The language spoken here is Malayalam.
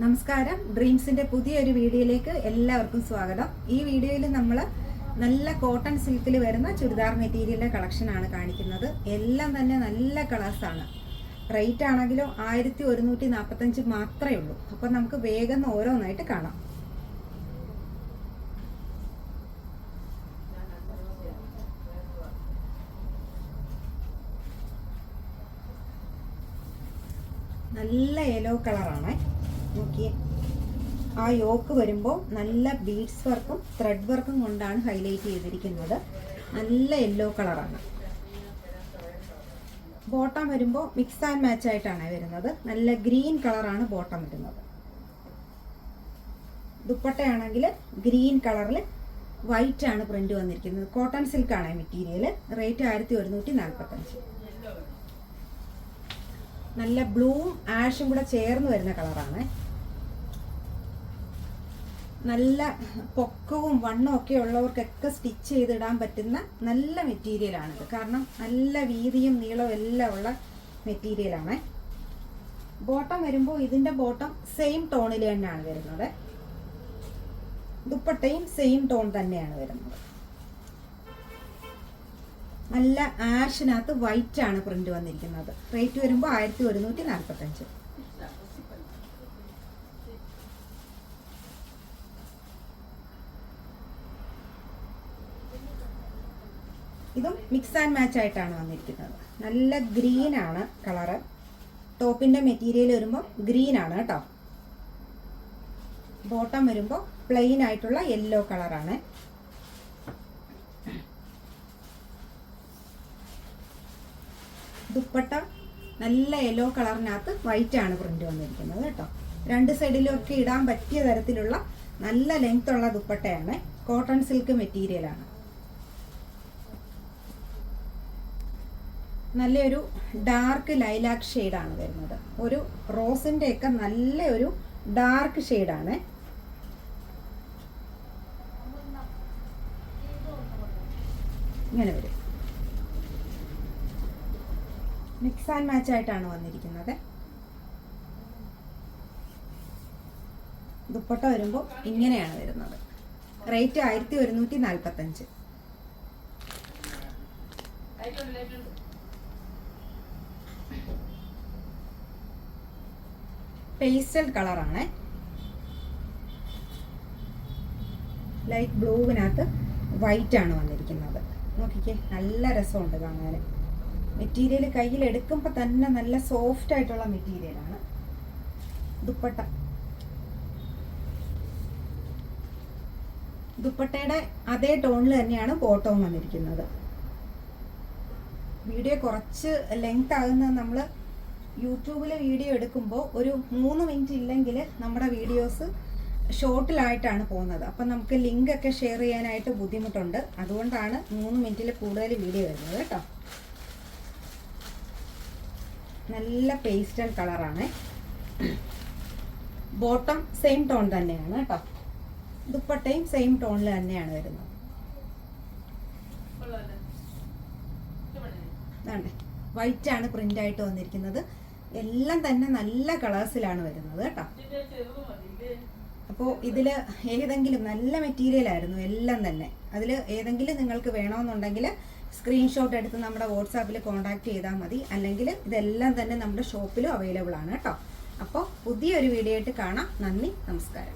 നമസ്കാരം. ഡ്രീംസിന്റെ പുതിയൊരു വീഡിയോയിലേക്ക് എല്ലാവർക്കും സ്വാഗതം. ഈ വീഡിയോയിൽ നമ്മൾ നല്ല കോട്ടൺ സിൽക്കിൽ വരുന്ന ചുരിദാർ മെറ്റീരിയലിന്റെ കളക്ഷനാണ് കാണിക്കുന്നത്. എല്ലാം തന്നെ നല്ല കളേഴ്സാണ്. റേറ്റ് ആണെങ്കിലോ 1145 മാത്രമേ ഉള്ളൂ. അപ്പം നമുക്ക് വേഗം ഓരോന്നായിട്ട് കാണാം. നല്ല യെല്ലോ കളറാണ്. നോക്കിയേ, ആ യോക്ക് വരുമ്പോൾ നല്ല ബീഡ്സ് വർക്കും ത്രെഡ് വർക്കും കൊണ്ടാണ് ഹൈലൈറ്റ് ചെയ്തിരിക്കുന്നത്. നല്ല യെല്ലോ കളറാണ്. ബോട്ടം വരുമ്പോൾ മിക്സ് ആൻഡ് മാച്ച് ആയിട്ടാണ് വരുന്നത്. നല്ല ഗ്രീൻ കളറാണ് ബോട്ടം വരുന്നത്. ദുപ്പട്ടയാണെങ്കിൽ ഗ്രീൻ കളറിൽ വൈറ്റ് ആണ് പ്രിന്റ് വന്നിരിക്കുന്നത്. കോട്ടൺ സിൽക്കാണ് മെറ്റീരിയൽ. റേറ്റ് 1145. നല്ല ബ്ലൂവും ആഷും കൂടെ ചേർന്ന് വരുന്ന കളറാണ്. നല്ല പൊക്കവും വണ്ണവും ഒക്കെ ഉള്ളവർക്കൊക്കെ സ്റ്റിച്ച് ചെയ്തിടാൻ പറ്റുന്ന നല്ല മെറ്റീരിയലാണിത്. കാരണം നല്ല വീതിയും നീളവും എല്ലാം ഉള്ള മെറ്റീരിയലാണ്. ബോട്ടം വരുമ്പോൾ ഇതിൻ്റെ ബോട്ടം സെയിം ടോണിൽ തന്നെയാണ് വരുന്നത്. ദുപ്പട്ടയും സെയിം ടോൺ തന്നെയാണ് വരുന്നത്. നല്ല ആഷിനകത്ത് വൈറ്റ് ആണ് പ്രിന്റ് വന്നിരിക്കുന്നത്. റേറ്റ് വരുമ്പോൾ 1145. ഇതും മിക്സ് ആൻഡ് മാച്ച് ആയിട്ടാണ് വന്നിരിക്കുന്നത്. നല്ല ഗ്രീൻ ആണ് കളറ്. ടോപ്പിന്റെ മെറ്റീരിയൽ വരുമ്പോൾ ഗ്രീൻ ആണ് കേട്ടോ. ബോട്ടം വരുമ്പോൾ പ്ലെയിൻ ആയിട്ടുള്ള യെല്ലോ കളറാണ്. ദുപ്പട്ട നല്ല യെല്ലോ കളറിനകത്ത് വൈറ്റ് ആണ് പ്രിന്റ് വന്നിരിക്കുന്നത് കേട്ടോ. രണ്ട് സൈഡിലൊക്കെ ഇടാൻ പറ്റിയ തരത്തിലുള്ള നല്ല ലെങ്ത് ഉള്ള ദുപ്പട്ടയാണ്. കോട്ടൺ സിൽക്ക് മെറ്റീരിയലാണ്. നല്ലൊരു ഡാർക്ക് ലൈലാക്ക് ഷെയ്ഡാണ് വരുന്നത്. ഒരു റോസിന്റെ ഒക്കെ നല്ലൊരു ഡാർക്ക് ഷെയ്ഡാണ്. ഇങ്ങനെ വരും. മിക്സ് ആൻഡ് മാച്ച് ആയിട്ടാണ് വന്നിരിക്കുന്നത്. ദുപ്പട്ട വരുമ്പോൾ ഇങ്ങനെയാണ് വരുന്നത്. റേറ്റ് 1145. പേസ്റ്റൽ കളറാണ്. ലൈറ്റ് ബ്ലൂവിനകത്ത് വൈറ്റ് ആണ് വന്നിരിക്കുന്നത്. നോക്കിക്കേ, നല്ല രസമുണ്ട് കാണാൻ. മെറ്റീരിയൽ കയ്യിൽ എടുക്കുമ്പോൾ തന്നെ നല്ല സോഫ്റ്റ് ആയിട്ടുള്ള മെറ്റീരിയലാണ്. ദുപ്പട്ടയുടെ അതേ ടോണിൽ തന്നെയാണ് ബോട്ടവും വന്നിരിക്കുന്നത്. വീഡിയോ കുറച്ച് ലെങ്ത് ആകുന്നത് നമ്മൾ യൂട്യൂബിൽ വീഡിയോ എടുക്കുമ്പോൾ ഒരു 3 മിനിറ്റ് ഇല്ലെങ്കിൽ നമ്മുടെ വീഡിയോസ് ഷോർട്ടിലായിട്ടാണ് പോകുന്നത്. അപ്പം നമുക്ക് ലിങ്ക് ഒക്കെ ഷെയർ ചെയ്യാനായിട്ട് ബുദ്ധിമുട്ടുണ്ട്. അതുകൊണ്ടാണ് 3 മിനിറ്റിൽ കൂടുതൽ വീഡിയോ വരുന്നത് കേട്ടോ. നല്ല പേസ്റ്റൽ കളറാണ്. ബോട്ടം സെയിം ടോൺ തന്നെയാണ് കേട്ടോ. ദുപ്പട്ടയും സെയിം ടോണിൽ തന്നെയാണ് വരുന്നത്. വൈറ്റ് ആണ് പ്രിന്റ് ആയിട്ട് വന്നിരിക്കുന്നത്. എല്ലാം തന്നെ നല്ല കളേഴ്സിലാണ് വരുന്നത് കേട്ടോ. അപ്പോൾ ഇതിൽ ഏതെങ്കിലും നല്ല മെറ്റീരിയൽ ആയിരുന്നു എല്ലാം തന്നെ. അതിൽ ഏതെങ്കിലും നിങ്ങൾക്ക് വേണമെന്നുണ്ടെങ്കിൽ സ്ക്രീൻഷോട്ട് എടുത്ത് നമ്മുടെ വാട്സാപ്പിൽ കോൺടാക്ട് ചെയ്താൽ മതി. അല്ലെങ്കിൽ ഇതെല്ലാം തന്നെ നമ്മുടെ ഷോപ്പിലും അവൈലബിൾ ആണ് കേട്ടോ. അപ്പോൾ പുതിയൊരു വീഡിയോ ആയിട്ട് കാണാം. നന്ദി, നമസ്കാരം.